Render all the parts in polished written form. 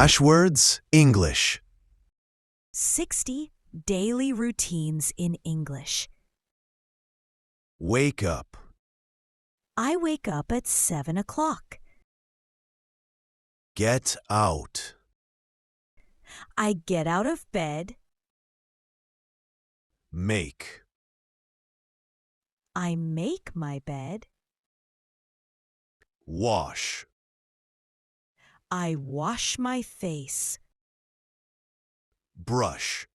Flashwords English. 60 daily routines in English. Wake up. I wake up at 7 o'clock. Get out. I get out of bed. Make. I make my bed. Wash. I wash my face. Brush.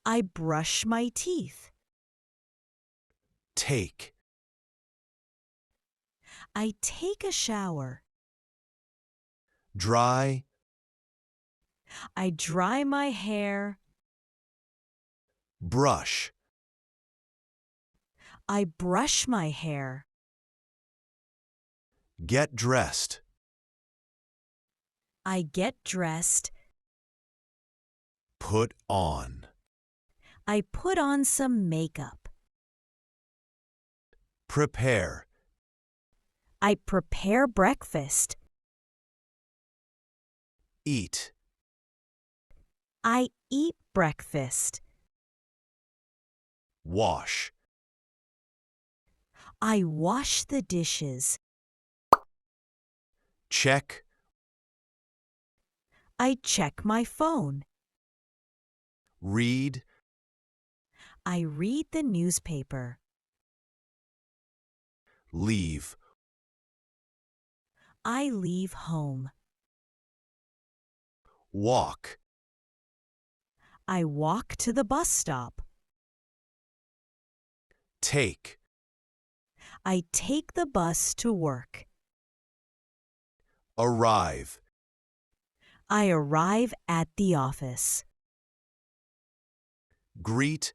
I brush my teeth. Take. I take a shower. Dry. I dry my hair. Brush. I brush my hair. Get dressed. I get dressed. Put on. I put on some makeup. Prepare. I prepare breakfast. Eat. I eat breakfast. Wash. I wash the dishes. Check. I check my phone. Read. I read the newspaper. Leave. I leave home. Walk. I walk to the bus stop. Take. I take the bus to work. Arrive. I arrive at the office. Greet.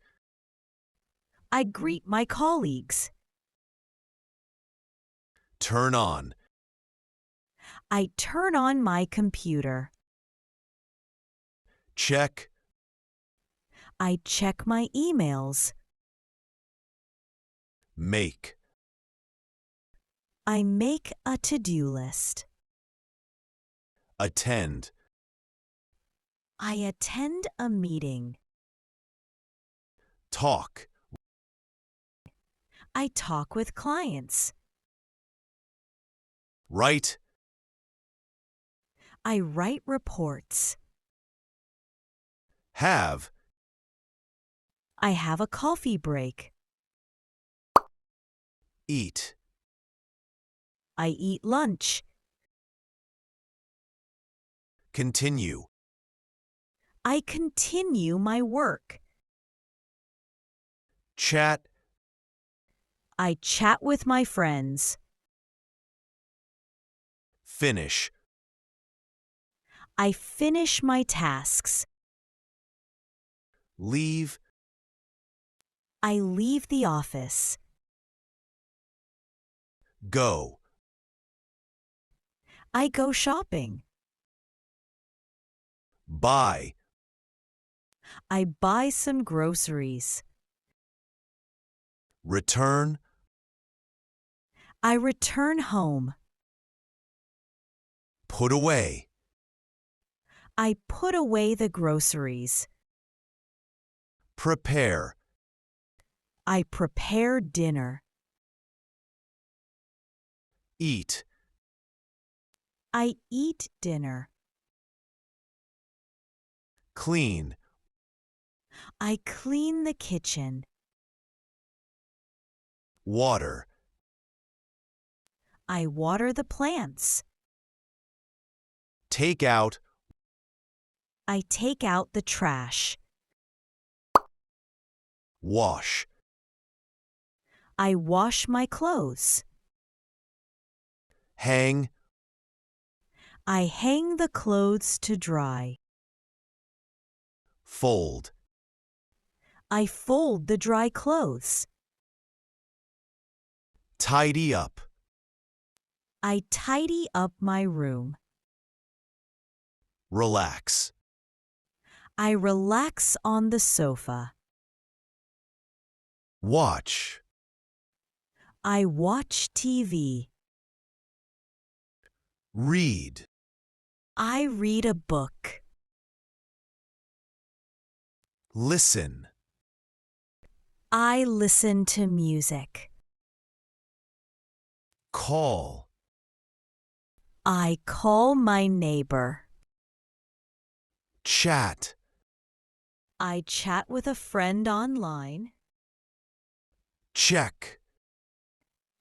I greet my colleagues. Turn on. I turn on my computer. Check. I check my emails. Make. I make a to-do list. Attend. I attend a meeting. Talk. I talk with clients. Write. I write reports. Have. I have a coffee break. Eat. I eat lunch. Continue. I continue my work. Chat. I chat with my friends. Finish. I finish my tasks. Leave. I leave the office. Go. I go shopping. Buy. I buy some groceries. Return. I return home. Put away. I put away the groceries. Prepare. I prepare dinner. Eat. I eat dinner. Clean. I clean the kitchen. Water. I water the plants. Take out. I take out the trash. Wash. I wash my clothes. Hang. I hang the clothes to dry. Fold. I fold the dry clothes. Tidy up. I tidy up my room. Relax. I relax on the sofa. Watch. I watch TV. Read. I read a book. Listen. I listen to music. Call. I call my neighbor. Chat. I chat with a friend online. Check.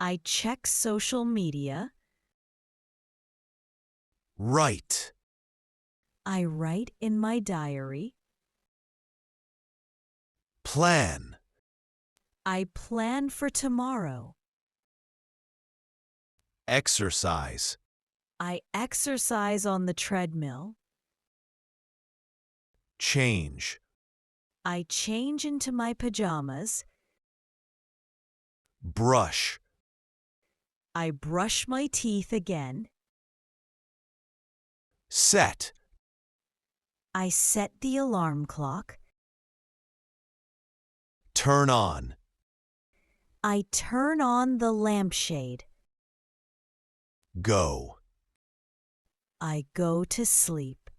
I check social media. Write. I write in my diary. Plan. I plan for tomorrow. Exercise. I exercise on the treadmill. Change. I change into my pajamas. Brush. I brush my teeth again. Set. I set the alarm clock. Turn on. I turn on the lampshade. Go. I go to sleep.